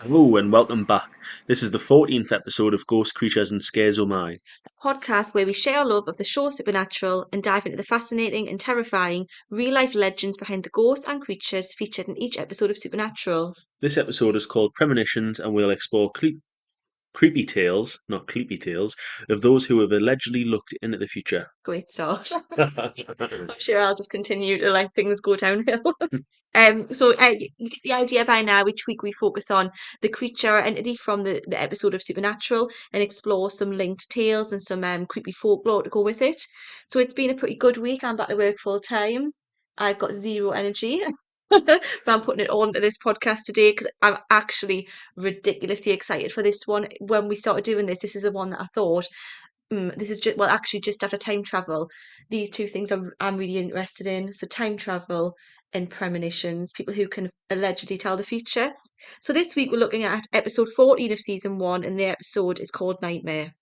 Hello and welcome back. This is the 14th episode of Ghost Creatures and Scares Oh My. Podcast where we share our love of the show Supernatural and dive into the fascinating and terrifying real life legends behind the ghosts and creatures featured in each episode of Supernatural. This episode is called Premonitions and we'll explore creepy tales, not creepy tales, of those who have allegedly looked into the future. Great start. I'm sure I'll just continue to let things go downhill. You get the idea by now. Each week we focus on the creature or entity from the episode of Supernatural and explore some linked tales and some creepy folklore to go with it. So it's been a pretty good week. I'm back to work full time. I've got zero energy, but I'm putting it on to this podcast today because I'm actually ridiculously excited for this one. When we started doing this, this is the one that I thought, this is just well, actually, just after time travel, these two things I'm really interested in. So time travel and premonitions, people who can allegedly tell the future. So this week we're looking at episode 14 of season one, and the episode is called Nightmare.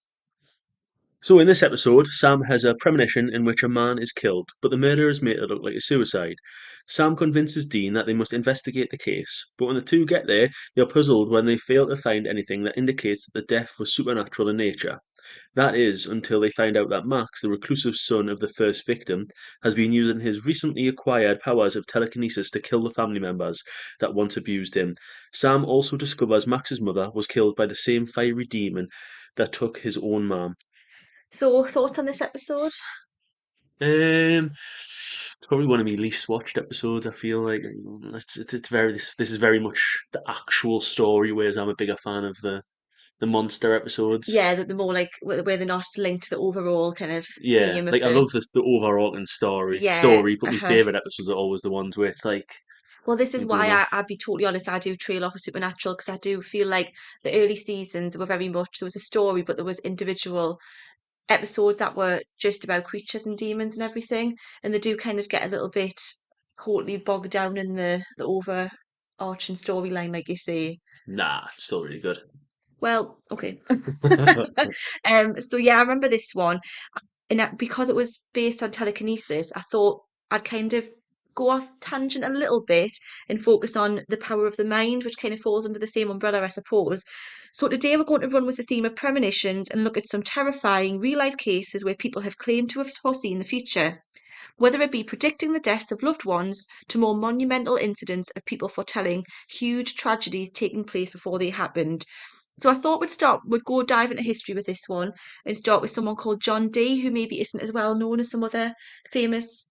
So, in this episode, Sam has a premonition in which a man is killed, but the murder is made to look like a suicide. Sam convinces Dean that they must investigate the case, but when the two get there, they are puzzled when they fail to find anything that indicates that the death was supernatural in nature. That is, until they find out that Max, the reclusive son of the first victim, has been using his recently acquired powers of telekinesis to kill the family members that once abused him. Sam also discovers Max's mother was killed by the same fiery demon that took his own mom. So thoughts on this episode? It's probably one of my least watched episodes. I feel like it's very this is very much the actual story, whereas I'm a bigger fan of the monster episodes. Yeah, that the more like where they're not linked to the overall kind of Yeah, theme of like I love the overarching yeah. story, but my Uh-huh. favorite episodes are always the ones where it's like Well, this is I'm why going off. I'd be totally honest. I do trail off of Supernatural because I do feel like the early seasons were very much there was a story, but there was individual episodes that were just about creatures and demons and everything, and they do kind of get a little bit totally bogged down in the overarching storyline, like you say. Nah, it's still really good. Well, okay. So yeah, I remember this one, and because it was based on telekinesis, I thought I'd kind of go off tangent a little bit and focus on the power of the mind, which kind of falls under the same umbrella, I suppose. So today we're going to run with the theme of premonitions and look at some terrifying real life cases where people have claimed to have foreseen the future, whether it be predicting the deaths of loved ones to more monumental incidents of people foretelling huge tragedies taking place before they happened. So I thought we'd go dive into history with this one and start with someone called John Dee, who maybe isn't as well known as some other famous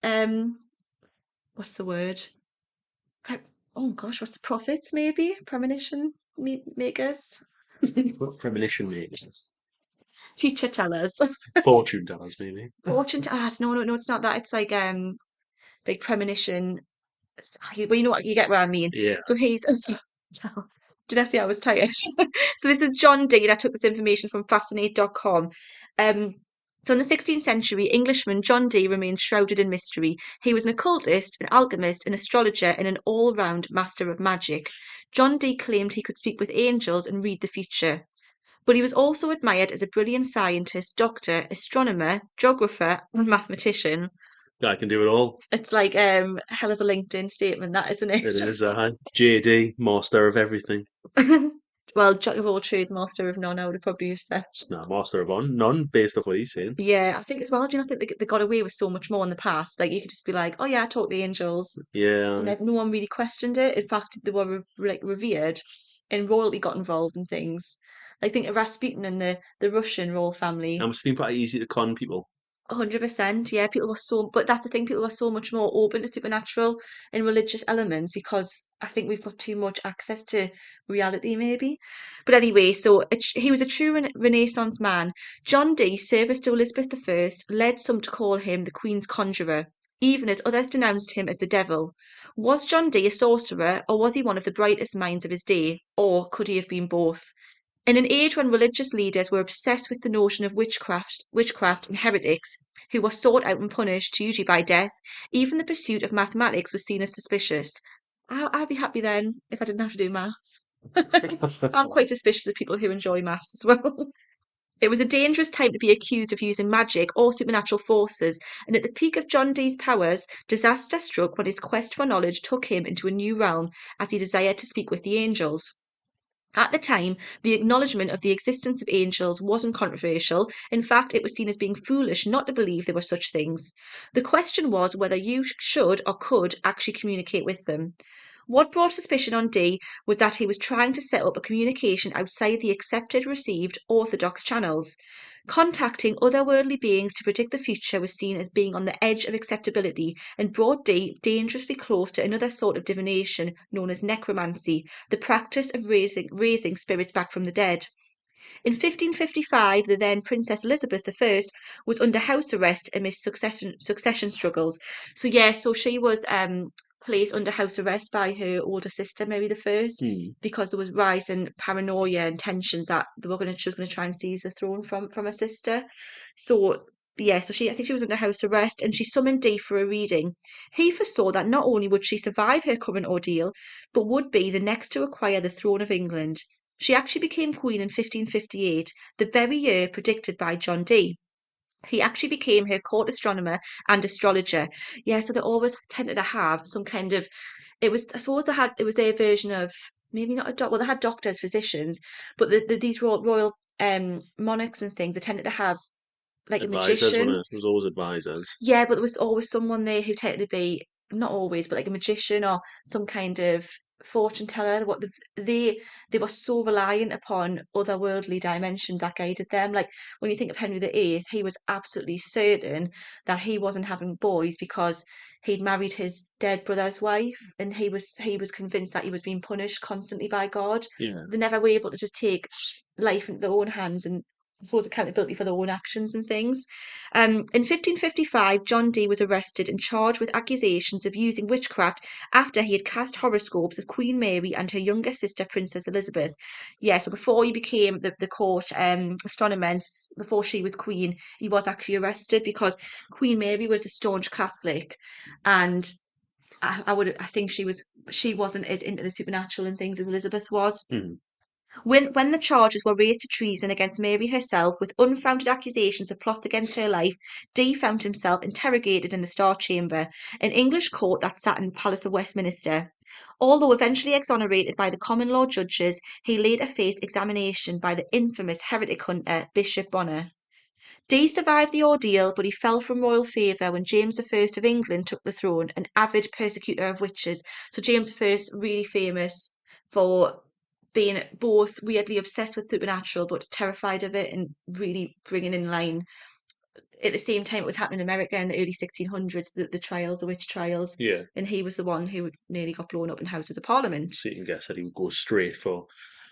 what's the word? Pre- Oh gosh, what's the prophets maybe? Makers? What premonition makes? Future tellers. Fortune tellers, maybe. No, it's not that. It's like premonition. Well, you know what, you get what I mean. Yeah. So he's, did I say I was tired? So this is John Dee. I took this information from fascinate.com. Um, so in the 16th century, Englishman John Dee remains shrouded in mystery. He was an occultist, an alchemist, an astrologer, and an all-round master of magic. John Dee claimed he could speak with angels and read the future. But he was also admired as a brilliant scientist, doctor, astronomer, geographer, and mathematician. I can do it all. It's like a hell of a LinkedIn statement, that isn't it? It is JD, master of everything. Well, jack of all trades, master of none, I would have probably have said. No, master of none, based off what he's saying. Yeah, I think as well, do you not think they got away with so much more in the past? Like you could just be like, oh yeah, I taught the angels, and Yeah, no one really questioned it. In fact, they were like revered, and royalty got involved in things. Like think of Rasputin and the Russian royal it family. must have been pretty easy to con people. 100%, yeah. People were so, but that's the thing. People were so much more open to supernatural and religious elements because I think we've got too much access to reality, maybe. But anyway, so he was a true Renaissance man. John Dee's service to Elizabeth I led some to call him the Queen's conjurer, even as others denounced him as the devil. Was John Dee a sorcerer, or was he one of the brightest minds of his day, or could he have been both? In an age when religious leaders were obsessed with the notion of witchcraft and heretics, who were sought out and punished, usually by death, even the pursuit of mathematics was seen as suspicious. I'd be happy then if I didn't have to do maths. I'm quite suspicious of people who enjoy maths as well. It was a dangerous time to be accused of using magic or supernatural forces, and at the peak of John Dee's powers, disaster struck when his quest for knowledge took him into a new realm as he desired to speak with the angels. At the time, the acknowledgement of the existence of angels wasn't controversial. In fact, it was seen as being foolish not to believe there were such things. The question was whether you should or could actually communicate with them. What brought suspicion on Dee was that he was trying to set up a communication outside the accepted, received, orthodox channels. Contacting otherworldly beings to predict the future was seen as being on the edge of acceptability and brought Dee dangerously close to another sort of divination known as necromancy, the practice of raising spirits back from the dead. In 1555, the then Princess Elizabeth I was under house arrest amidst succession struggles. So yeah, so she was placed under house arrest by her older sister Mary I Hmm. because there was rising paranoia and tensions that she was going to try and seize the throne from her sister. So yeah, so I think she was under house arrest and she summoned Dee for a reading. He foresaw that not only would she survive her current ordeal, but would be the next to acquire the throne of England. She actually became queen in 1558, the very year predicted by John Dee. He actually became her court astronomer and astrologer. Yeah, so they always tended to have some kind of I suppose it was their version of maybe not a doc well, they had doctors, physicians, but these royal monarchs and things, they tended to have like a Advisors, when magician. it was always advisors. Yeah, but there was always someone there who tended to be not always, but like a magician or some kind of fortune teller. They were so reliant upon otherworldly dimensions that guided them. Like when you think of Henry VIII, he was absolutely certain that he wasn't having boys because he'd married his dead brother's wife, and he was convinced that he was being punished constantly by God. Yeah. They never were able to just take life into their own hands and I suppose accountability for their own actions and things. In 1555, John Dee was arrested and charged with accusations of using witchcraft after he had cast horoscopes of Queen Mary and her younger sister, Princess Elizabeth. Yeah, so before he became the court astronomer, and before she was queen, he was actually arrested because Queen Mary was a staunch Catholic, and I think she wasn't as into the supernatural and things as Elizabeth was. Hmm. When the charges were raised to treason against Mary herself with unfounded accusations of plots against her life, Dee found himself interrogated in the Star Chamber, an English court that sat in the Palace of Westminster. Although eventually exonerated by the common law judges, he later faced examination by the infamous heretic hunter Bishop Bonner. Dee survived the ordeal, but he fell from royal favour when James I of England took the throne, an avid persecutor of witches. So James I, really famous for being both weirdly obsessed with supernatural but terrified of it and really bringing in line. At the same time, it was happening in America in the early 1600s, the trials, the witch trials, Yeah. and he was the one who nearly got blown up in Houses of Parliament. So you can guess that he would go straight for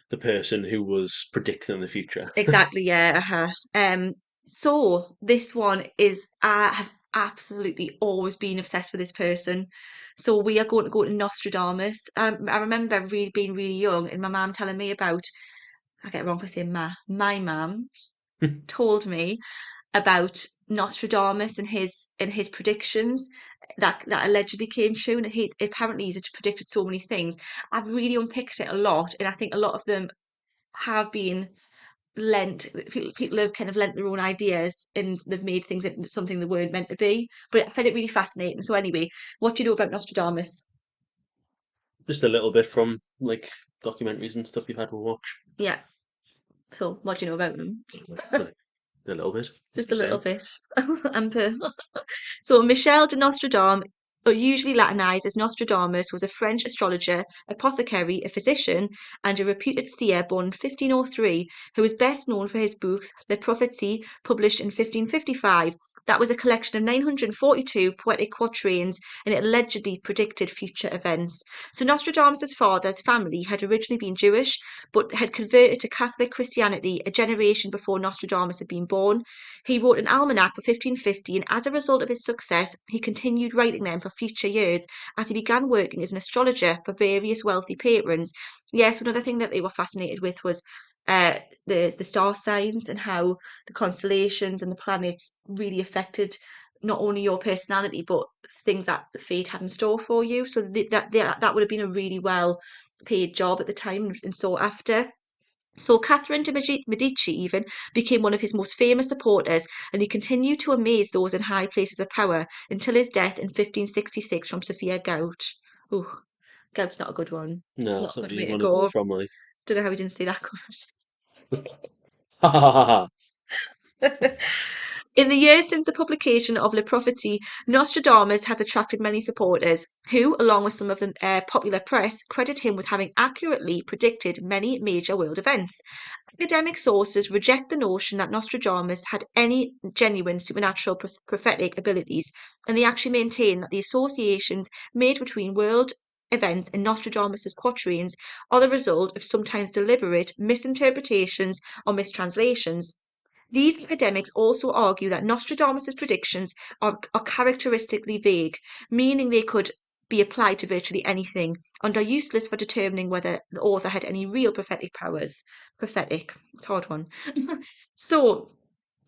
the person who was predicting the future. Exactly, yeah. So this one is I have absolutely always been obsessed with this person. So we are going to go to Nostradamus. I remember really being really young and my mum telling me about I get it wrong for saying my mum told me about Nostradamus and his predictions that allegedly came true and he's predicted so many things. I've really unpicked it a lot and I think a lot of them have been lent people have kind of lent their own ideas and they've made things into something they weren't meant to be. But I find it really fascinating. So anyway, what do you know about Nostradamus? Just a little bit from like documentaries and stuff you've had to watch. Yeah. So what do you know about them? Like, a little bit, as Just you a little say. bit. Amper. So Michel de Nostradam, or usually Latinized as Nostradamus, was a French astrologer, apothecary, a physician, and a reputed seer born in 1503, who is best known for his books Le Prophétie, published in 1555. That was a collection of 942 poetic quatrains, and it allegedly predicted future events. So Nostradamus' father's family had originally been Jewish, but had converted to Catholic Christianity a generation before Nostradamus had been born. He wrote an almanac for 1550, and as a result of his success, he continued writing them for future years as he began working as an astrologer for various wealthy patrons. Yes, another thing that they were fascinated with was uh, the star signs and how the constellations and the planets really affected not only your personality but things that the fate had in store for you. So that would have been a really well paid job at the time and sought after. So Catherine de' Medici even became one of his most famous supporters, and he continued to amaze those in high places of power until his death in 1566 from severe gout. Ooh, gout's not a good one. No, Not it's a not good where way you to want to go go. from, like. Don't know how we didn't see that Ha ha ha ha. coming. In the years since the publication of Le Prophetie, Nostradamus has attracted many supporters who, along with some of the popular press, credit him with having accurately predicted many major world events. Academic sources reject the notion that Nostradamus had any genuine supernatural prophetic abilities, and they actually maintain that the associations made between world events and Nostradamus's quatrains are the result of sometimes deliberate misinterpretations or mistranslations. These academics also argue that Nostradamus' predictions are characteristically vague, meaning they could be applied to virtually anything, and are useless for determining whether the author had any real prophetic powers. Prophetic, it's a hard one. So,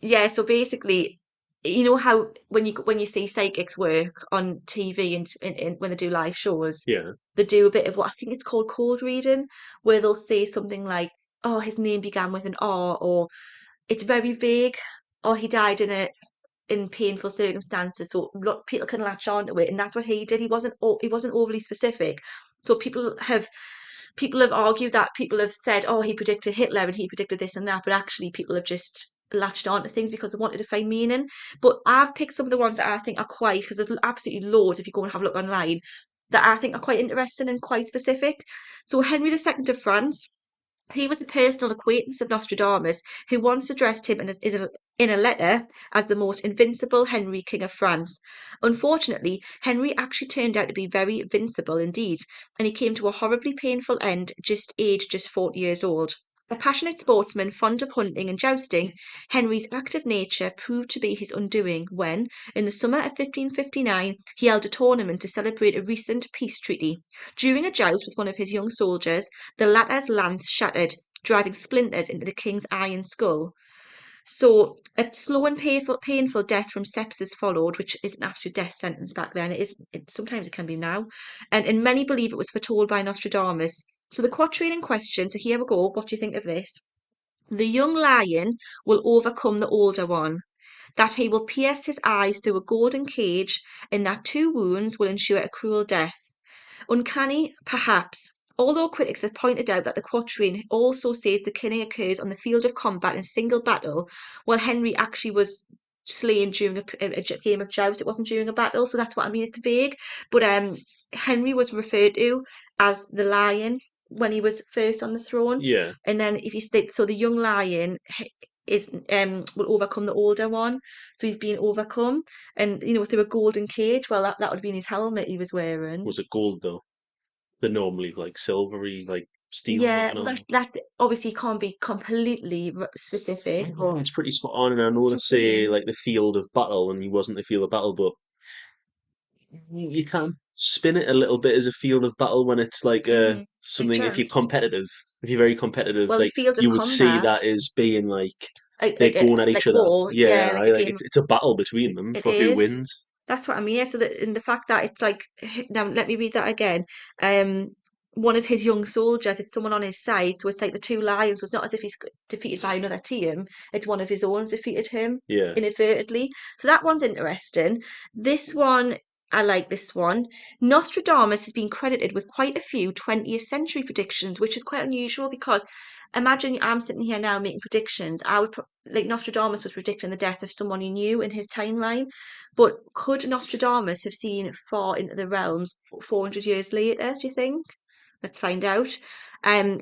yeah, so basically, you know how when you see psychics work on TV and when they do live shows, Yeah. they do a bit of what I think it's called cold reading, where they'll say something like, "Oh, his name began with an R," or it's very vague. Or he died in painful circumstances, so people can latch on to it, and that's what he did. He wasn't overly specific. So people have argued that people have said, "Oh, he predicted Hitler and he predicted this and that," but actually people have just latched on to things because they wanted to find meaning. But I've picked some of the ones that I think are quite because there's absolutely loads if you go and have a look online that I think are quite interesting and quite specific. So Henry II of France. He was a personal acquaintance of Nostradamus, who once addressed him in a letter as the most invincible Henry, King of France. Unfortunately, Henry actually turned out to be very vincible indeed, and he came to a horribly painful end aged just 40 years old. A passionate sportsman fond of hunting and jousting, Henry's active nature proved to be his undoing when, in the summer of 1559, he held a tournament to celebrate a recent peace treaty. During a joust with one of his young soldiers, the latter's lance shattered, driving splinters into the king's iron skull. So, a slow and painful death from sepsis followed, which is an absolute death sentence back then. Sometimes it can be now, and many believe it was foretold by Nostradamus. So, the quatrain in question. So, here we go. What do you think of this? The young lion will overcome the older one, that he will pierce his eyes through a golden cage, and that two wounds will ensure a cruel death. Uncanny, perhaps, although critics have pointed out that the quatrain also says the killing occurs on the field of combat in single battle, while Henry actually was slain during a game of joust. It wasn't during a battle, so that's what I mean. It's vague. But Henry was referred to as the lion when he was first on the throne. Yeah. And then if you stick, so the young lion is will overcome the older one. So he's being overcome and through a golden cage. Well, that would be in his helmet he was wearing. Was it gold though? They're normally like silvery, like steel Yeah, looking well, on. that obviously can't be completely specific, but It's pretty spot on, and I know they say yeah, like the field of battle, and he wasn't the field of battle, but you can spin it a little bit as a field of battle when it's like like something. If you're joust. competitive, if you're very competitive, Well, the like field of you would see combat, that as being like like they're like a going at like each other. war, Yeah, yeah, like I a like game. it's a battle between them It for who is. wins. That's what I mean. Yeah, so in the fact that it's like now let me read that again. Um, one of his young soldiers, it's someone on his side, so it's like the two lions. So it's not as if he's defeated by another team. It's one of his own defeated him Yeah, inadvertently. So that one's interesting. This one, I like this one. Nostradamus has been credited with quite a few 20th century predictions, which is quite unusual because imagine I'm sitting here now making predictions. Like Nostradamus was predicting the death of someone he knew in his timeline. But could Nostradamus have seen far into the realms 400 years later, do you think? Let's find out. Um,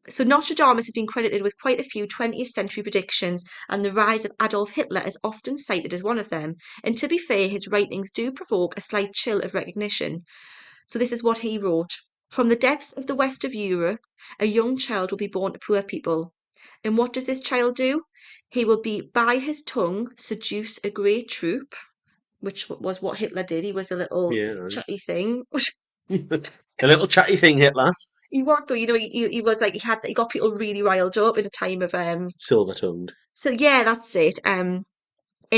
so Nostradamus has been credited with quite a few 20th century predictions, and the rise of Adolf Hitler is often cited as one of them. And to be fair, his writings do provoke a slight chill of recognition. So this is what he wrote. From the depths of the west of Europe, a young child will be born to poor people. And what does this child do? He will be by his tongue seduce a great troop, which was what Hitler did. He was a little yeah. chatty thing. A little chatty thing, Hitler. He was, so he was like he got people really riled up in a time of Silver tongued. So yeah, that's it. And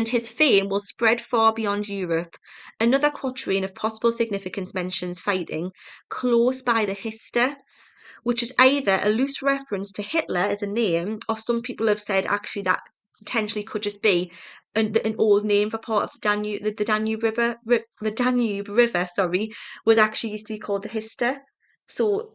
his fame will spread far beyond Europe. Another quatrain of possible significance mentions fighting close by the Hister, which is either a loose reference to Hitler as a name, or some people have said actually that potentially could just be an old name for part of the Danube, the Danube River, the Danube River, sorry, was actually used to be called the Hister. So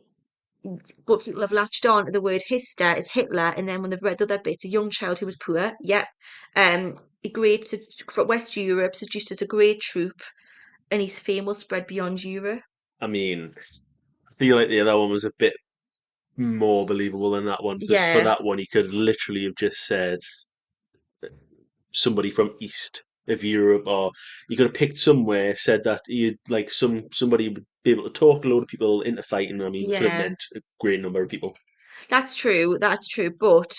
but people have latched on to the word Hister as Hitler, and then when they've read the other bits, a young child who was poor, yep, a great from West Europe, seduced as a great troop, and his fame will spread beyond Europe. I mean, I feel like the other one was a bit more believable than that one because for Yeah, that one, he could literally have just said somebody from east of Europe, or you could have picked somewhere, said that you'd like somebody would be able to talk a load of people into fighting. I mean, could have yeah, meant a great number of people. that's true. That's true. But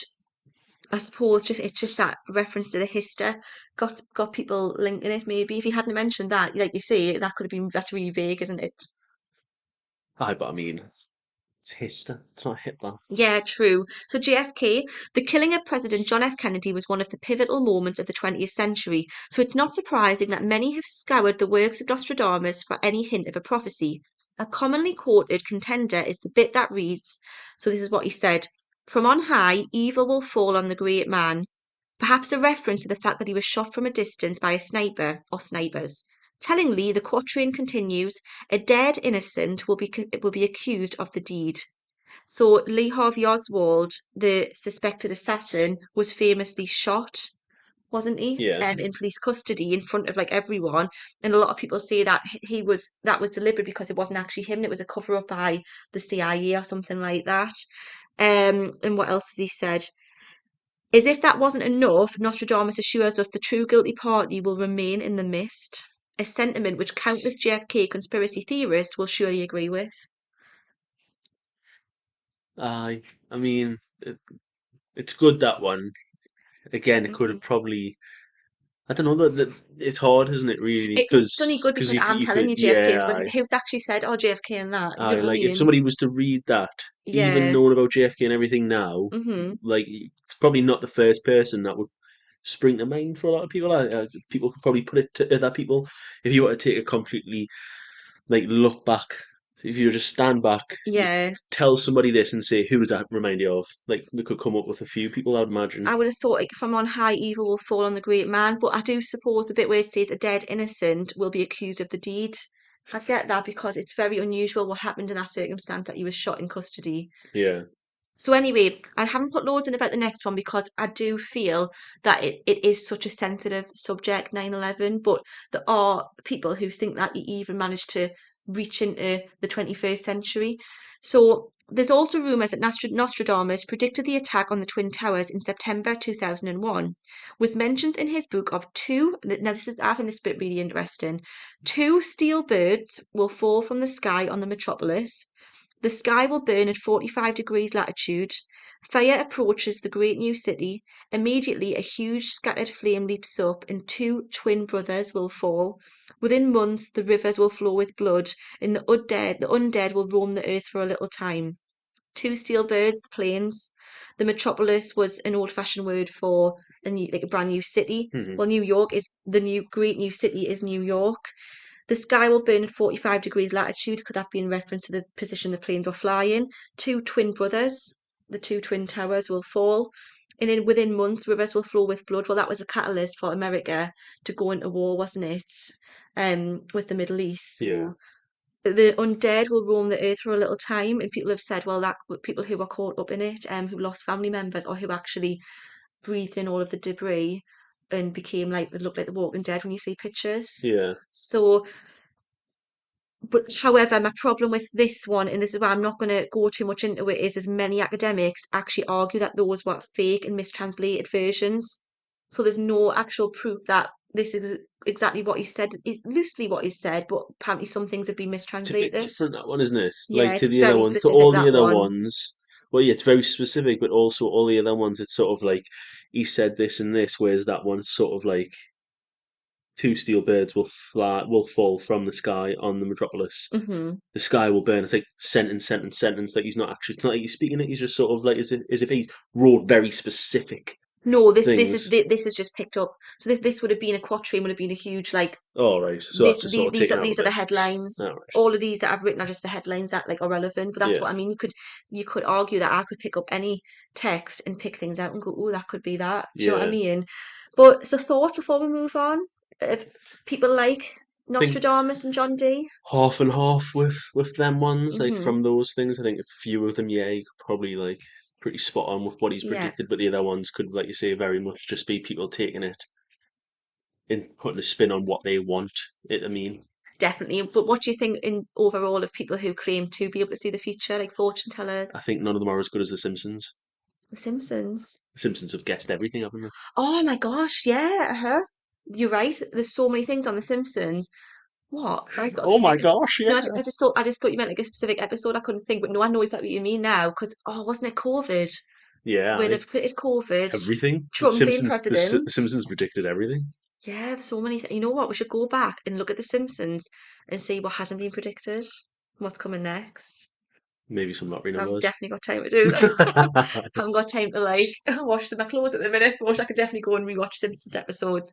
I suppose just it's just that reference to the Hister got people linking it. Maybe if he hadn't mentioned that, like you say, that could have been that's really vague, isn't it? Aye, but I mean, it's Hitler. It's not Hitler. Yeah, true. So JFK, the killing of President John F. Kennedy was one of the pivotal moments of the 20th century, so it's not surprising that many have scoured the works of Nostradamus for any hint of a prophecy. A commonly quoted contender is the bit that reads, so this is what he said, "From on high, evil will fall on the great man," perhaps a reference to the fact that he was shot from a distance by a sniper or snipers. Tellingly, the quatrain continues, "A dead innocent will be accused of the deed." So Lee Harvey Oswald, the suspected assassin, was famously shot, wasn't he? Yeah, In police custody in front of like everyone, and a lot of people say that he was that was deliberate because it wasn't actually him; it was a cover up by the CIA or something like that. And what else has he said? As if that wasn't enough, Nostradamus assures us the true guilty party will remain in the mist, a sentiment which countless JFK conspiracy theorists will surely agree with. aye. I mean, it's good that one. Again, it could have Mhm. probably. I don't know that it's hard, isn't it? Really, It's only good because because I'm you telling could you JFK is, yeah. but who's actually said, oh, JFK and that? You I know what I like if mean? somebody was to read that, even Yeah. knowing about JFK and everything now, Hmm. like it's probably not the first person that would spring to mind for a lot of people. People could probably put it to other people if you were to take a completely like look back. If you just stand back, just Yeah. tell somebody this and say who does that remind you of? Like we could come up with a few people, I'd imagine. I would have thought like from on high evil will fall on the great man, but I do suppose the bit where it says a dead innocent will be accused of the deed. I get that because it's very unusual what happened in that circumstance that he was shot in custody. Yeah, So anyway, I haven't put loads in about the next one because I do feel that it is such a sensitive subject, 9/11, but there are people who think that he even managed to reach into the 21st century. So there's also rumours that Nostradamus predicted the attack on the Twin Towers in September 2001, with mentions in his book of two, now this is, I find this bit really interesting, two steel birds will fall from the sky on the metropolis. The sky will burn at 45 degrees latitude. Fire approaches the great new city. Immediately, a huge scattered flame leaps up, and two twin brothers will fall. Within months, the rivers will flow with blood, and the undead will roam the earth for a little time. Two steel birds, the planes. The metropolis was an old-fashioned word for like a brand new city. hmm, Well, New York is the new great new city is New York. The sky will burn at 45 degrees latitude. Could that be in reference to the position the planes were flying? Two twin brothers, the two twin towers will fall. And then within months, rivers will flow with blood. Well, that was a catalyst for America to go into war, wasn't it? With the Middle East. yeah, So the undead will roam the earth for a little time, and people have said, well, that people who were caught up in it, who lost family members or who actually breathed in all of the debris and became like they look like the Walking Dead when you see pictures. yeah. So but however, my problem with this one, and this is why I'm not going to go too much into it, is as many academics actually argue that those were fake and mistranslated versions. So there's no actual proof that this is exactly what he said, loosely what he said, but apparently some things have been It's a bit mistranslated. different that one, isn't it? Yeah, Like to it's the other very one, to specific, all the that other one. ones. Well, yeah, it's very specific, but also all the other ones, it's sort of like he said this and this, whereas that one's sort of like two steel birds will fall from the sky on the metropolis. Hmm. The sky will burn. It's like sentence, sentence, sentence. Like he's not actually. It's not like he's speaking it. He's just sort of like as if he's wrote very specific No, things. this is just picked up. So this would have been a quatrain, would have been a huge like All right, so this that's just these sort of these taken are out a these are the bit. headlines. All right. All of these that I've written are just the headlines that like are relevant. But that's Yeah, what I mean. You could argue that I could pick up any text and pick things out and go, oh, that could be that. Do you know what I yeah. mean? But so thought before we move on, if people like. I think Nostradamus and John Dee. half and half with them ones. Like Hmm. from those things, I think a few of them, yeah, you could probably like pretty spot on with what he's Yeah, predicted. But the other ones could, like you say, very much just be people taking it and putting a spin on what they want it to mean. definitely. But what do you think in overall of people who claim to be able to see the future, like fortune I tellers? think none of them are as good as The Simpsons. The Simpsons. The Simpsons have guessed everything, haven't they? Oh my gosh, yeah, You're right. There's so many things on The Simpsons. What? I've got a Oh my specific. gosh, No, yeah. I just thought you meant like a specific episode. I couldn't think, but no, I know exactly what you mean now. Because wasn't it COVID Yeah, where they've created COVID, everything. Trump being The president? Simpsons predicted everything. Yeah, there's so many. You know what? We should go back and look at The Simpsons and see what hasn't been predicted, what's coming next. Maybe some lottery So I've numbers. definitely got time to do that. Haven't got time to like wash my clothes at the minute, but I could definitely go and rewatch Simpsons episodes.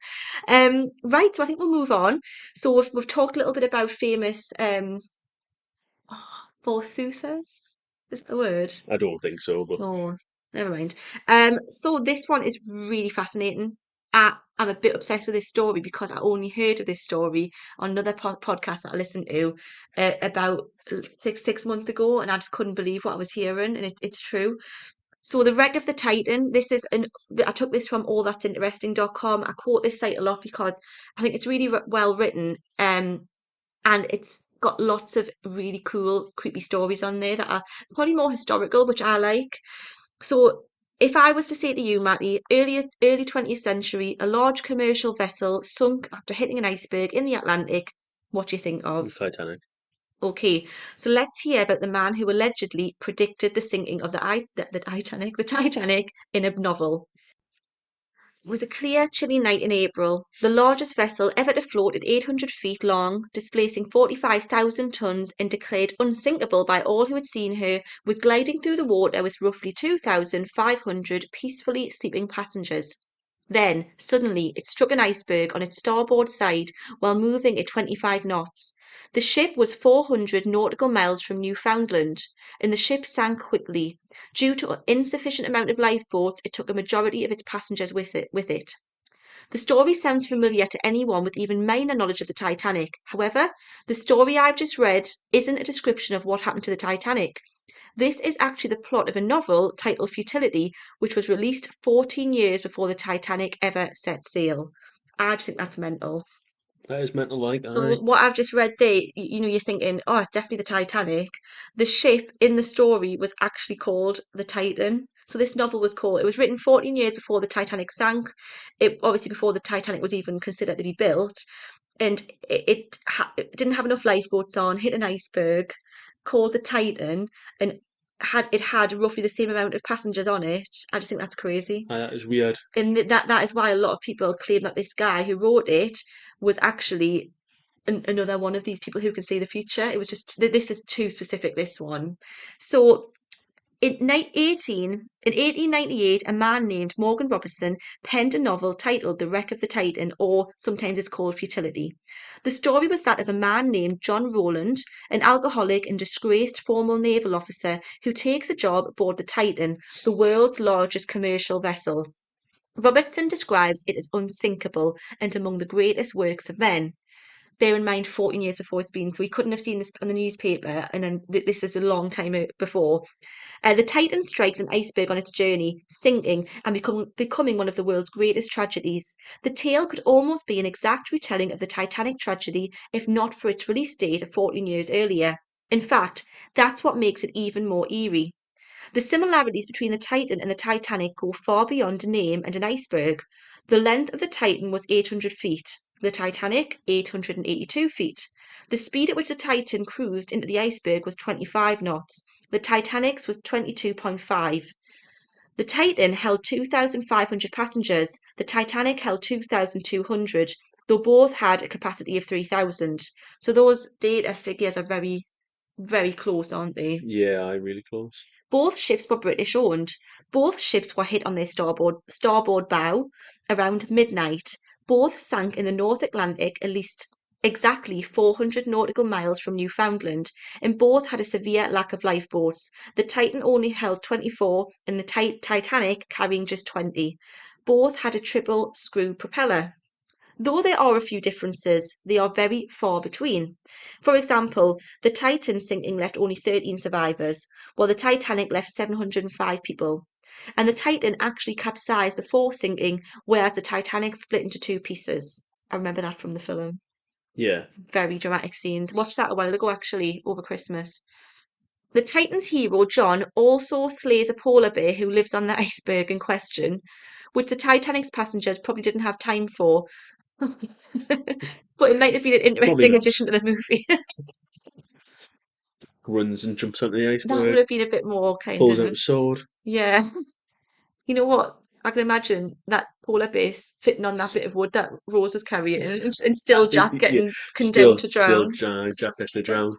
Right, so I think we'll move on. So we've talked a little bit about famous forsoothers. Is that the word? I don't think so, but Oh, never mind. So this one is really fascinating. I'm a bit obsessed with this story because I only heard of this story on another podcast that I listened to about six months ago, and I just couldn't believe what I was hearing, and it's true. So the wreck of the Titan. This is I took this from allthat'sinteresting.com. I quote this site a lot because I think it's really well written. And it's got lots of really cool, creepy stories on there that are probably more historical, which I like. So, if I was to say to you, Matty, early 20th century, a large commercial vessel sunk after hitting an iceberg in the Atlantic, what do you think of? Titanic. Okay, so let's hear about the man who allegedly predicted the sinking of the Titanic in a novel. It was a clear, chilly night in April. The largest vessel ever to float at 800 feet long, displacing 45,000 tons and declared unsinkable by all who had seen her, was gliding through the water with roughly 2,500 peacefully sleeping passengers. Then, suddenly, it struck an iceberg on its starboard side while moving at 25 knots. The ship was 400 nautical miles from Newfoundland, and the ship sank quickly. Due to insufficient amount of lifeboats, it took a majority of its passengers with it. The story sounds familiar to anyone with even minor knowledge of the Titanic. However, the story I've just read isn't a description of what happened to the Titanic. This is actually the plot of a novel titled Futility, which was released 14 years before the Titanic ever set sail. I just think that's mental. That is mental like, So aye. what I've just read there, you're thinking, oh, it's definitely the Titanic. The ship in the story was actually called the Titan. So this novel was called, it was written 14 years before the Titanic sank. It obviously before the Titanic was even considered to be built, and it didn't have enough lifeboats on, hit an iceberg, called the Titan, and had roughly the same amount of passengers on it. I just think that's crazy, Aye, that is weird. and that is why a lot of people claim that this guy who wrote it was actually another one of these people who can see the future. It was just this is too specific, this one. So in 1898, a man named Morgan Robertson penned a novel titled The Wreck of the Titan, or sometimes it's called Futility. The story was that of a man named John Rowland, an alcoholic and disgraced former naval officer who takes a job aboard the Titan, the world's largest commercial vessel. Robertson describes it as unsinkable and among the greatest works of men. Bear in mind, 14 years before it's been, so we couldn't have seen this on the newspaper, and then this is a long time before. The Titan strikes an iceberg on its journey, sinking and becoming one of the world's greatest tragedies. The tale could almost be an exact retelling of the Titanic tragedy if not for its release date of 14 years earlier. In fact, that's what makes it even more eerie. The similarities between the Titan and the Titanic go far beyond a name and an iceberg. The length of the Titan was 800 feet, the Titanic 882 feet. The speed at which the Titan cruised into the iceberg was 25 knots. The Titanic's was 22.5. The Titan held 2,500 passengers. The Titanic held 2,200, though both had a capacity of 3,000. So those data figures are very, very close, aren't they? Yeah, I really close. Both ships were British owned. Both ships were hit on their starboard bow around midnight. Both sank in the North Atlantic at least exactly 400 nautical miles from Newfoundland, and both had a severe lack of lifeboats. The Titan only held 24 and the Titanic carrying just 20. Both had a triple screw propeller. Though there are a few differences, they are very far between. For example, the Titan sinking left only 13 survivors, while the Titanic left 705 people. And the Titan actually capsized before sinking, whereas the Titanic split into two pieces. I remember that from the film. Yeah. Very dramatic scenes. Watched that a while ago, actually, over Christmas. The Titan's hero, John, also slays a polar bear who lives on the iceberg in question, which the Titanic's passengers probably didn't have time for. But it might have been an Probably interesting not. addition to the movie. Runs and jumps onto the That would iceberg, have been a bit more kind pulls out of, a sword. yeah. You know what? I can imagine that polar bear fitting on that bit of wood that Rose was carrying, and still Jack Yeah. getting condemned to drown. Jack has to drown.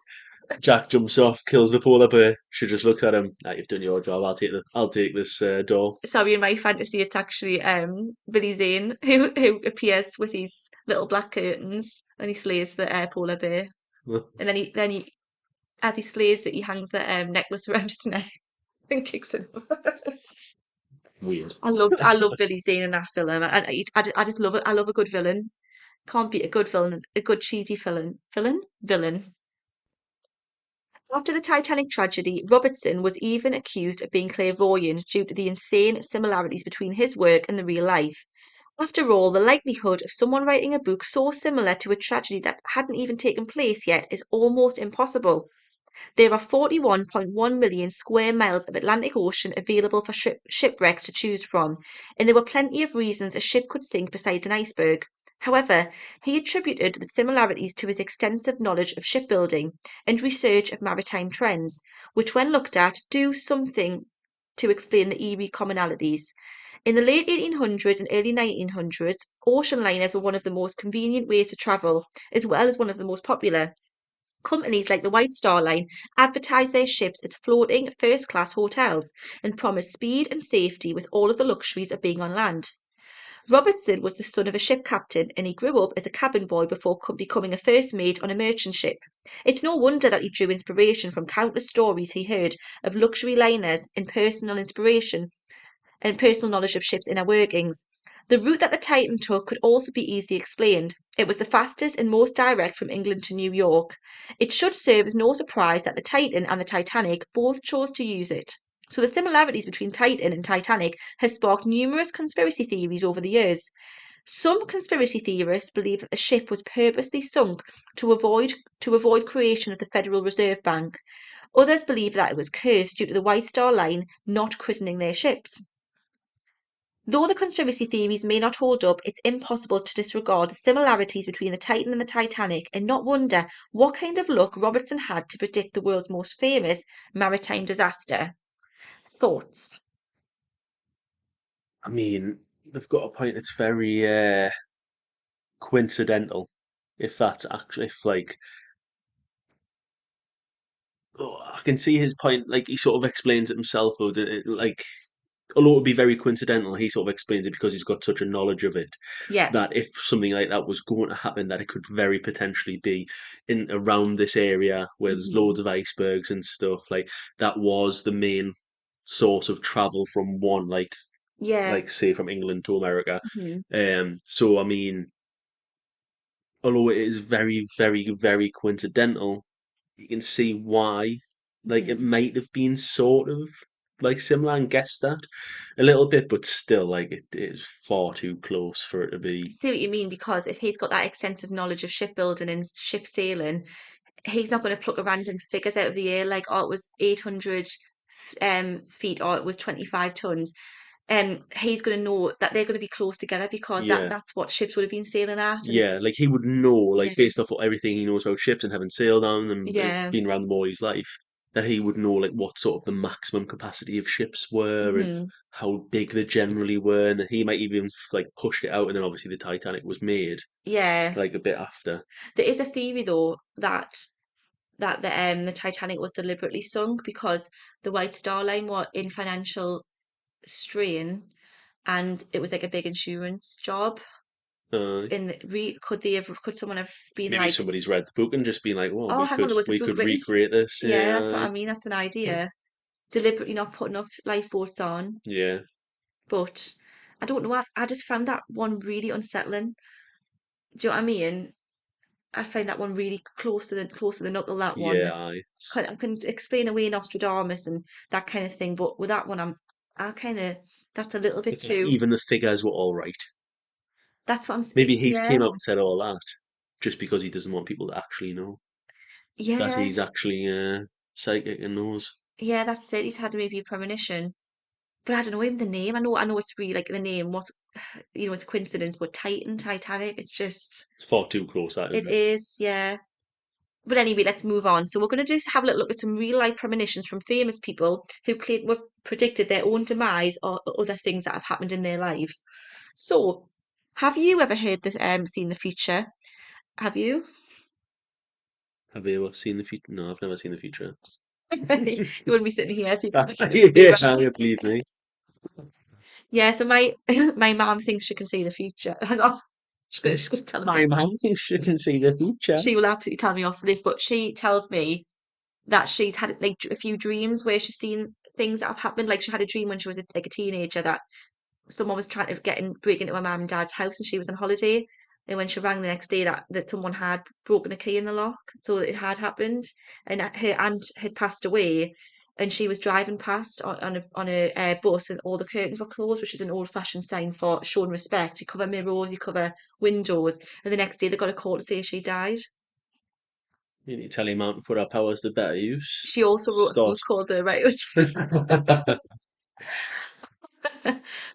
Jack jumps off, kills the polar bear. She just looks at him. Ah, you've done your job. I'll take this door. Sorry, in my fantasy, it's actually Billy Zane who appears with his little black curtains and he slays the polar bear. And then he as he slays it, he hangs the necklace around its neck and kicks it over. Weird. I love Billy Zane in that film. I just love it. I love a good villain. Can't beat a good villain, a good cheesy villain. Villain. After the Titanic tragedy, Robertson was even accused of being clairvoyant due to the insane similarities between his work and the real life. After all, the likelihood of someone writing a book so similar to a tragedy that hadn't even taken place yet is almost impossible. There are 41.1 million square miles of Atlantic Ocean available for shipwrecks to choose from, and there were plenty of reasons a ship could sink besides an iceberg. However, he attributed the similarities to his extensive knowledge of shipbuilding and research of maritime trends, which, when looked at, do something to explain the eerie commonalities. In the late 1800s and early 1900s, ocean liners were one of the most convenient ways to travel, as well as one of the most popular. Companies like the White Star Line advertise their ships as floating first class hotels and promise speed and safety with all of the luxuries of being on land. Robertson was the son of a ship captain and he grew up as a cabin boy before becoming a first mate on a merchant ship. It's no wonder that he drew inspiration from countless stories he heard of luxury liners and personal knowledge of ships' inner workings. The route that the Titan took could also be easily explained. It was the fastest and most direct from England to New York. It should serve as no surprise that the Titan and the Titanic both chose to use it. So the similarities between Titan and Titanic has sparked numerous conspiracy theories over the years. Some conspiracy theorists believe that the ship was purposely sunk to avoid creation of the Federal Reserve Bank. Others believe that it was cursed due to the White Star Line not christening their ships. Though the conspiracy theories may not hold up, it's impossible to disregard the similarities between the Titan and the Titanic and not wonder what kind of luck Robertson had to predict the world's most famous maritime disaster. Thoughts? I mean, they've got a point. It's very coincidental. If that's actually, if like, oh, I can see his point. Like he sort of explains it himself, though. That like, although it would be very coincidental, he sort of explains it because he's got such a knowledge of it. Yeah. That if something like that was going to happen, that it could very potentially be in around this area where there's Hmm. loads of icebergs and stuff. Like that was the main source of travel from one, Yeah. like say from England to America. Hmm. So I mean, although it is very, very, very coincidental, you can see why. Like it Hmm. might have been sort of like similar and guessed that a little bit, but still, like it is far too close for it to I be. see what you mean because if he's got that extensive knowledge of shipbuilding and ship sailing, he's not going to pluck a random figures out of the air like, oh, it was 800 feet or it was 25 tons. He's going to know that they're going to be close together because Yeah, that's what ships would have been sailing at. And yeah, like he would know, like yeah, based off of everything he knows about ships and having sailed on them and yeah, been around them all his life, that he would know like what sort of the maximum capacity of ships were and hmm, how big they generally were, and that he might even like pushed it out, and then obviously the Titanic was made yeah. like a bit after. There is a theory though that the Titanic was deliberately sunk because the White Star Line were in financial strain and it was like a big insurance job. Uh, Could someone have been Maybe like, somebody's read the book and just been like, "Well, oh, hang on, there was a we book could written. recreate this." Yeah, that's what Yeah, I mean. That's an idea. Deliberately not putting enough lifeboats on. yeah. But I don't know. I just found that one really unsettling. Do you know what I mean? I find that one really close to the knuckle. That one Yeah, that it's, I can explain away Nostradamus and that kind of thing, but with that one, I kind of that's a little bit if like too. even the figures were all right. That's what Maybe he's yeah, came out and said all that just because he doesn't want people to actually know that yeah, he's actually psychic and knows. yeah. That's it. He's had maybe a premonition, but I don't know even the name. I know it's really like the name. What it's a coincidence, but Titanic. It's just It's far too close, that, it isn't it? is, yeah. But anyway, let's move on. So we're going to just have a little look at some real life premonitions from famous people who claim were predicted their own demise or other things that have happened in their lives. So, have you ever heard this? Seen the future? Have you? Have you ever seen the future? No, I've never seen the future. You wouldn't be sitting here if you couldn't see Yeah, well. believe me. Yeah. So my my mum thinks she can see the future. She's gonna tell me My mum thinks she can see the future. she will absolutely tell me off for this, but she tells me that she's had like a few dreams where she's seen things that have happened. Like she had a dream when she was like a teenager that someone was trying to break into my mum and dad's house and she was on holiday. And when she rang the next day, that someone had broken a key in the lock, so it had happened. And her aunt had passed away, and she was driving past on a bus, and all the curtains were closed, which is an old-fashioned sign for showing respect. You cover mirrors, you cover windows, and the next day they got a call to say she died. You need to tell your mum to put her powers to better use. She also wrote a Start. book called The Right.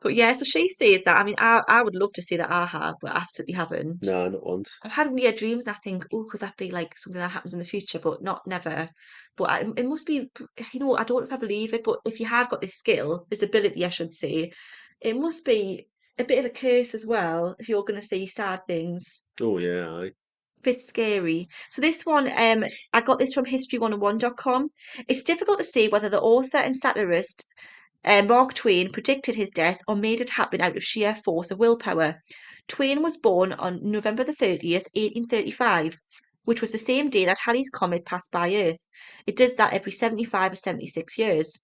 But yeah, so she says that. I mean, I would love to say that I have, but I absolutely haven't. No, not once. I've had weird dreams and I think, oh, could that be like something that happens in the future? But not never. But it must be, I don't know if I believe it, but if you have got this skill, this ability, I should say, it must be a bit of a curse as well if you're going to see sad things. Oh yeah, aye. Bit scary. So this one, I got this from history101.com. It's difficult to say whether the author and satirist Mark Twain predicted his death or made it happen out of sheer force of willpower. Twain was born on November the 30th, 1835, which was the same day that Halley's Comet passed by Earth. It does that every 75 or 76 years.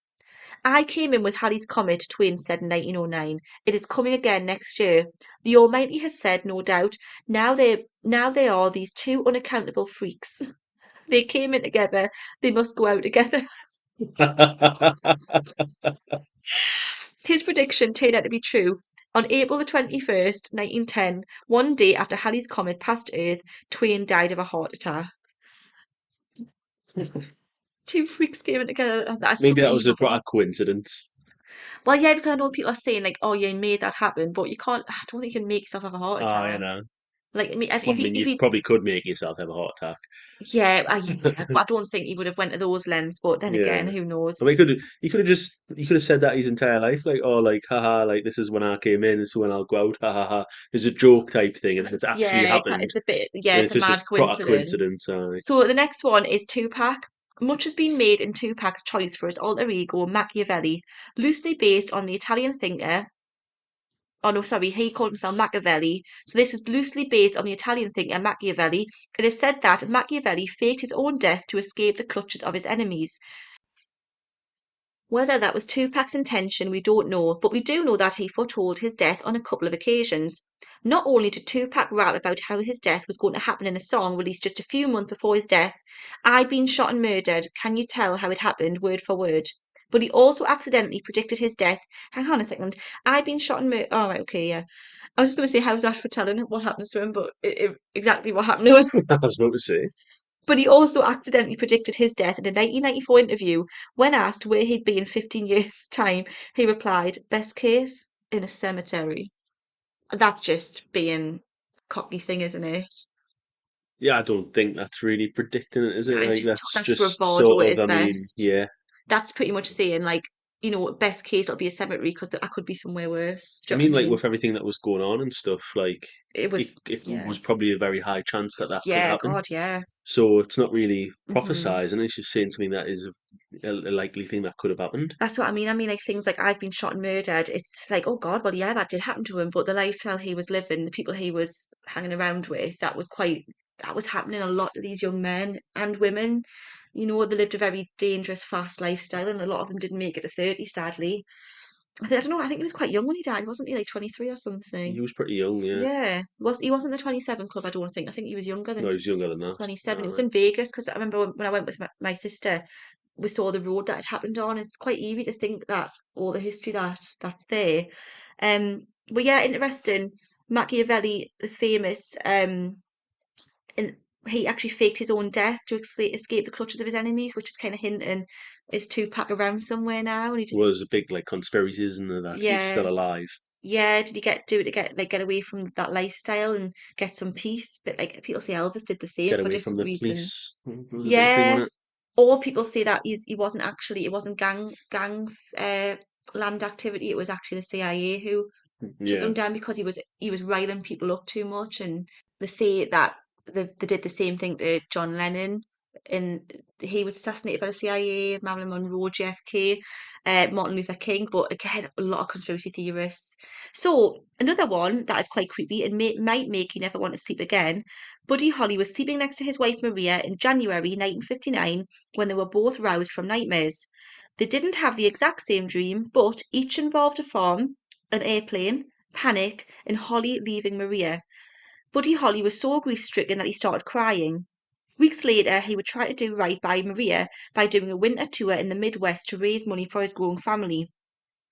I came in with Halley's Comet, Twain said in 1909. It is coming again next year. The Almighty has said, no doubt, now they are these two unaccountable freaks. They came in together, they must go out together. His prediction turned out to be true. On April the 21st, 1910, one day after Halley's Comet passed Earth, Twain died of a heart attack. Two freaks came in together. That's so Maybe that was a believable. coincidence. Well, yeah, because I know people are saying, like, oh, yeah, you made that happen, but you can't, I don't think you can make yourself have a heart Oh, you attack. know. Like, I mean, I mean, if you he, probably could make yourself have a heart attack. yeah, yeah, but I don't think he would have went to those lengths, but then again, Yeah. who knows? I mean, he could have said that his entire life, like, oh, like, haha, like this is when I came in, this is when I'll go out, ha ha ha. It's a joke type thing, and if it's actually Yeah, happened, it's a bit, yeah, then it's it's a just a mad proper coincidence. coincidence. So the next one is Tupac. Much has been made in Tupac's choice for his alter ego, Machiavelli, loosely based on the Italian thinker. Oh no, sorry, he called himself Machiavelli. So this is loosely based on the Italian thinker Machiavelli. It is said that Machiavelli faked his own death to escape the clutches of his enemies. Whether that was Tupac's intention, we don't know, but we do know that he foretold his death on a couple of occasions. Not only did Tupac rap about how his death was going to happen in a song released just a few months before his death, I've been shot and murdered, can you tell how it happened, word for word? But he also accidentally predicted his death. Hang on a second. I've been shot and murdered. Oh, right, okay, yeah. I was just going to say, how's that for telling what happens to him, but exactly what happened to him. I was about to say. But he also accidentally predicted his death in a 1994 interview. When asked where he'd be in 15 years' time, he replied, best case, in a cemetery. That's just being a cocky thing, isn't it? Yeah, I don't think that's really predicting it, is it? Nah, Like that's that's just bravado sort at of, his I mean, best. yeah. That's pretty much saying, like, best case it'll be a cemetery because I could be somewhere worse. I Do you know what I mean, like mean? with everything that was going on and stuff, like It was, it yeah. was probably a very high chance that that could Yeah, happen. God, yeah. So it's not really hmm prophesizing, it's just saying something that is a likely thing that could have happened. That's what I mean. I mean, like things like I've been shot and murdered. It's like, oh God, well, yeah, that did happen to him. But the lifestyle he was living, the people he was hanging around with, that was happening a lot to these young men and women. They lived a very dangerous, fast lifestyle, and a lot of them didn't make it to 30, sadly. I don't know. I think he was quite young when he died, wasn't he? Like 23 or He something. was pretty young, yeah. Yeah, he wasn't the 27 club, I don't think. I think he was younger No, than he was younger than that. 27. It was Alright. in Vegas because I remember when I went with my sister, we saw the road that it happened on. It's quite eerie to think that all the history that's there. But yeah, interesting. Machiavelli, the famous, and he actually faked his own death to escape the clutches of his enemies, which is kind of hinting is Tupac around somewhere now, and he just Was a big like conspiracy, isn't it, that he's yeah. still alive. Yeah, did he do it to get away from that lifestyle and get some peace? But like people say Elvis did the same Get for away from different the reasons. police. There was a bit of thing on Yeah. it. Or people say that he wasn't actually it wasn't gang land activity, it was actually the CIA who took him Yeah. down because he was riling people up too much, and they say that they did the same thing to John Lennon, and he was assassinated by the CIA, Marilyn Monroe, JFK, Martin Luther King. But again, a lot of conspiracy theorists. So another one that is quite creepy and might make you never want to sleep again. Buddy Holly was sleeping next to his wife Maria in January 1959 when they were both roused from nightmares. They didn't have the exact same dream, but each involved a farm, an airplane, panic, and Holly leaving Maria. Buddy Holly was so grief-stricken that he started crying. Weeks later, he would try to do right by Maria by doing a winter tour in the Midwest to raise money for his growing family.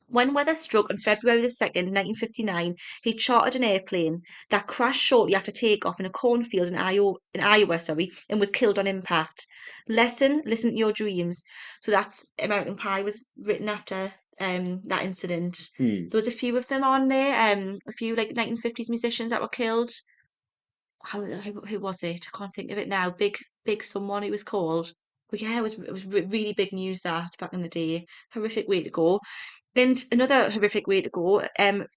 When weather struck on February the 2nd, 1959, he chartered an airplane that crashed shortly after takeoff in a cornfield in Iowa, and was killed on impact. Listen to your dreams. So that's American Pie was written after that incident. Hmm. There was a few of them on there, a few like 1950s musicians that were killed. Who was it? I can't think of it now. Big someone it was called. But yeah, it was really big news that back in the day. Horrific way to go. And another horrific way to go,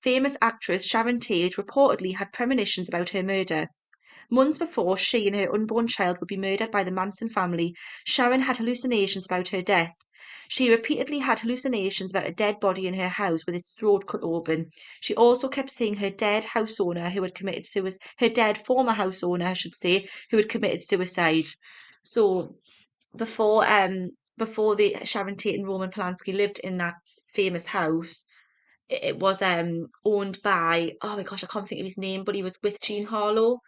famous actress Sharon Tate reportedly had premonitions about her murder. Months before she and her unborn child would be murdered by the Manson family, Sharon had hallucinations about her death. She repeatedly had hallucinations about a dead body in her house with its throat cut open. She also kept seeing her dead house owner who had committed suicide, her dead former house owner, I should say, who had committed suicide. So before the Sharon Tate and Roman Polanski lived in that famous house, it was owned by, oh my gosh, I can't think of his name, but he was with Jean Harlow,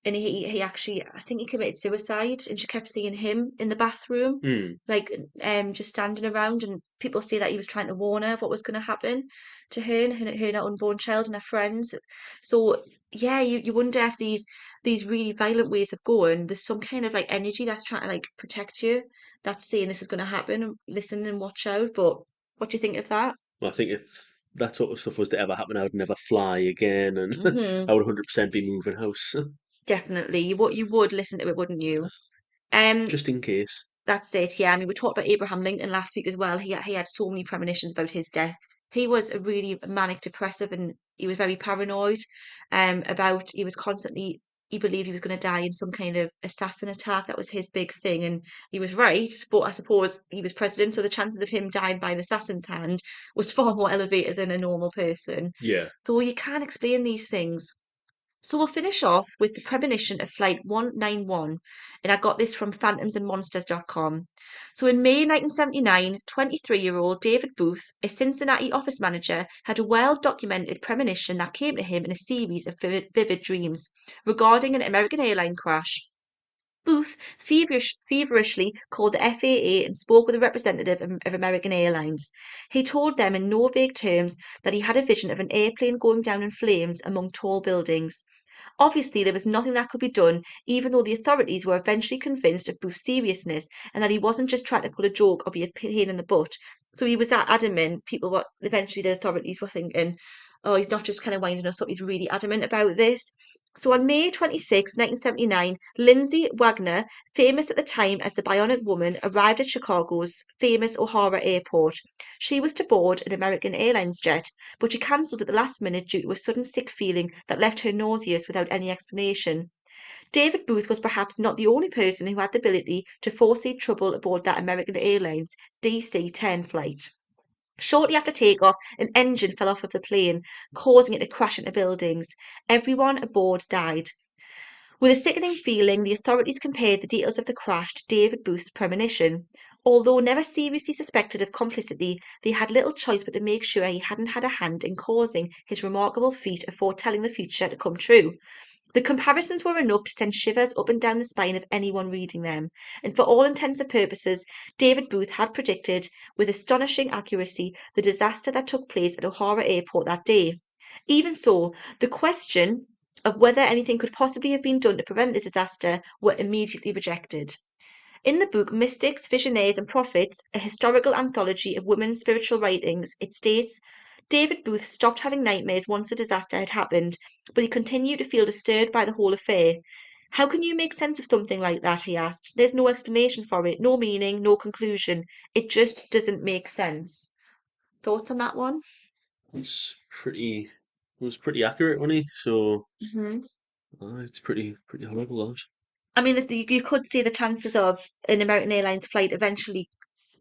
and he actually, I think he committed suicide, and she kept seeing him in the bathroom, Hmm. like just standing around, and people say that he was trying to warn her of what was going to happen to her unborn child and her friends. So yeah, you wonder if these really violent ways of going, there's some kind of like energy that's trying to like protect you, that's saying this is going to happen, and listen and watch out. But what do you think of that? Well, I think if that sort of stuff was to ever happen, I would never fly again, and Hmm. I would 100% be moving house, Definitely, you would listen to it, wouldn't you? Um, just in case. That's it. Yeah, I mean, we talked about Abraham Lincoln last week as well. He had so many premonitions about his death. He was a really manic depressive, and he was very paranoid. About he was constantly he believed he was going to die in some kind of assassin attack. That was his big thing, and he was right. But I suppose he was president, so the chances of him dying by an assassin's hand was far more elevated than a normal person. Yeah. So you can't explain these things. So we'll finish off with the premonition of Flight 191, and I got this from phantomsandmonsters.com. So in May 1979, 23-year-old David Booth, a Cincinnati office manager, had a well-documented premonition that came to him in a series of vivid dreams regarding an American airline crash. Booth feverishly called the FAA and spoke with a representative of American Airlines. He told them in no vague terms that he had a vision of an airplane going down in flames among tall buildings. Obviously, there was nothing that could be done, even though the authorities were eventually convinced of Booth's seriousness and that he wasn't just trying to pull a joke or be a pain in the butt. So he was that adamant. People were eventually the authorities were thinking, oh, he's not just kind of winding us up, he's really adamant about this. So on May 26, 1979, Lindsay Wagner, famous at the time as the Bionic Woman, arrived at Chicago's famous O'Hara Airport. She was to board an American Airlines jet, but she cancelled at the last minute due to a sudden sick feeling that left her nauseous without any explanation. David Booth was perhaps not the only person who had the ability to foresee trouble aboard that American Airlines DC-10 flight. Shortly after takeoff, an engine fell off of the plane, causing it to crash into buildings. Everyone aboard died. With a sickening feeling, the authorities compared the details of the crash to David Booth's premonition. Although never seriously suspected of complicity, they had little choice but to make sure he hadn't had a hand in causing his remarkable feat of foretelling the future to come true. The comparisons were enough to send shivers up and down the spine of anyone reading them, and for all intents and purposes, David Booth had predicted with astonishing accuracy the disaster that took place at O'Hara Airport that day. Even so, the question of whether anything could possibly have been done to prevent the disaster were immediately rejected. In the book Mystics, Visionaries, and Prophets, a historical anthology of women's spiritual writings, it states David Booth stopped having nightmares once the disaster had happened, but he continued to feel disturbed by the whole affair. How can you make sense of something like that? He asked. There's no explanation for it, no meaning, no conclusion. It just doesn't make sense. Thoughts on that one? It's pretty. It was pretty accurate, wasn't he? So hmm it's pretty horrible, that. I mean, you could see the chances of an American Airlines flight eventually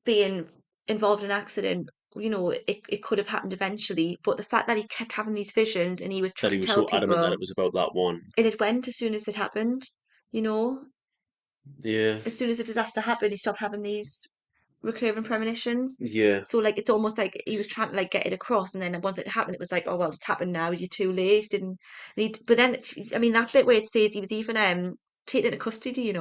being involved in an accident, it could have happened eventually. But the fact that he kept having these visions and he was That trying he to was tell so adamant that people, it was about that one. and it went as soon as it happened, you know, Yeah, as soon as the disaster happened, he stopped having these recurring premonitions. yeah. So like it's almost like he was trying to like get it across, and then once it happened, it was like, oh well, it's happened now. You're too late. Didn't need. But then, I mean, that bit where it says he was even taken into custody,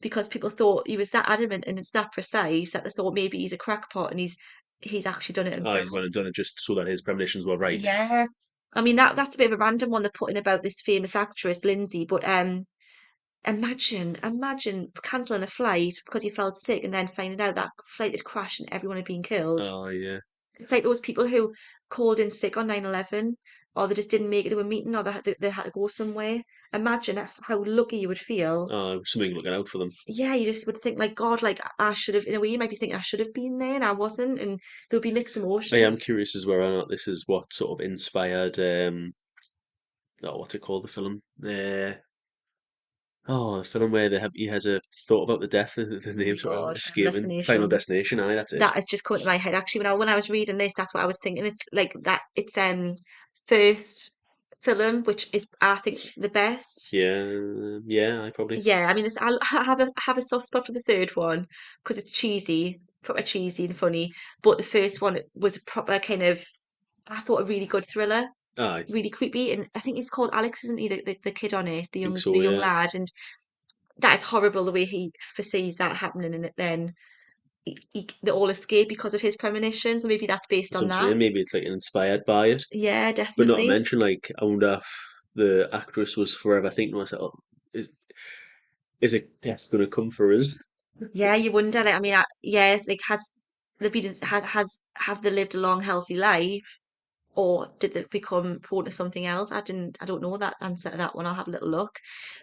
because people thought he was that adamant and it's that precise that they thought maybe he's a crackpot and he's actually done it I himself. went and done it just so that his premonitions were right. Yeah. I mean that's a bit of a random one they're putting about this famous actress Lindsay, but imagine cancelling a flight because you felt sick and then finding out that flight had crashed and everyone had been killed. Oh yeah. It's like those people who called in sick on 9/11, or they just didn't make it to a meeting, or they had to go somewhere. Imagine how lucky you would feel. Something looking out for them. Yeah, you just would think like God, like I should have. In a way, you might be thinking I should have been there and I wasn't, and there would be mixed I am emotions. curious as whether or not this is what sort of inspired what's it called, the film? The film where he has a thought about the death. The Oh name my sort of God, escaping. Final hallucination. Destination. Aye, that's it. That has just come into my head. Actually, when I was reading this, that's what I was thinking. It's like that. It's first film, which is I think the best. Yeah, yeah. I probably Yeah, I mean, I have a soft spot for the third one because it's cheesy, proper cheesy and funny. But the first one was a proper kind of, I thought, a really good thriller, aye, really creepy. And I think he's called Alex, isn't he? The kid on it, think the so. young Yeah, lad, and that is horrible the way he foresees that happening, and then they all escape because of his premonitions. So maybe that's based that's what on I'm that. saying. Maybe it's like inspired by it. Yeah, But not to definitely. mention, like, I wonder if the actress was forever thinking to myself, is is it death going to come for us? Yeah, you wonder. Like, I mean, yeah, like has the been has have they lived a long, healthy life? Or did they become prone to something else? I don't know that answer to that one. I'll have a little look.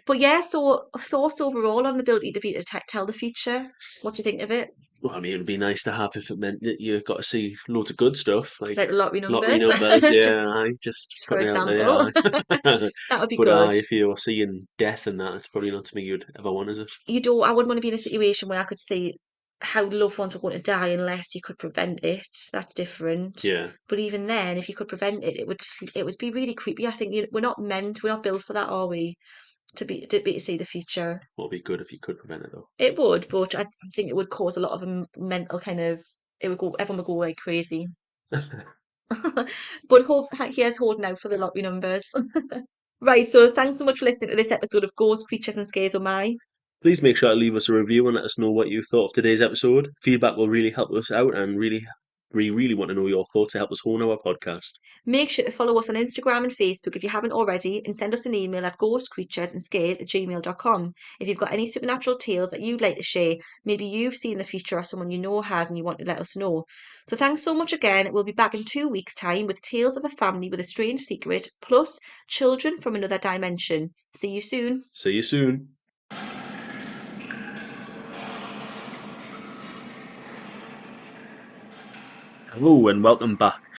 But yeah, so thoughts overall on the ability to be to tell the future. What do you think of it? Well, I mean, it'd be nice to have if it meant that you got to see loads of good stuff, like Like the lottery lottery numbers, numbers. Yeah, just I just for putting it out there. example. Aye. That would be But good. if you were seeing death and that, it's probably not something you'd ever want, is it? I wouldn't want to be in a situation where I could see how loved ones were going to die unless you could prevent it. That's different. Yeah, But even then, if you could prevent it, it would be really creepy. I think we're not built for that, are we? To see the future. would be good if you could prevent it though. It would, but I think it would cause a lot of mental kind of. It would go. Everyone would go like crazy. But here's holding out for the lottery numbers. Right. So thanks so much for listening to this episode of Ghosts, Creatures, and Scares. Oh my. Please make sure to leave us a review and let us know what you thought of today's episode. Feedback will really help us out, and we really want to know your thoughts to help us hone our podcast. Make sure to follow us on Instagram and Facebook if you haven't already, and send us an email at ghostcreaturesandscares@gmail.com. If you've got any supernatural tales that you'd like to share, maybe you've seen the future or someone you know has and you want to let us know. So thanks so much again. We'll be back in 2 weeks' time with tales of a family with a strange secret, plus children from another dimension. See you soon. See you soon. Hello and welcome back.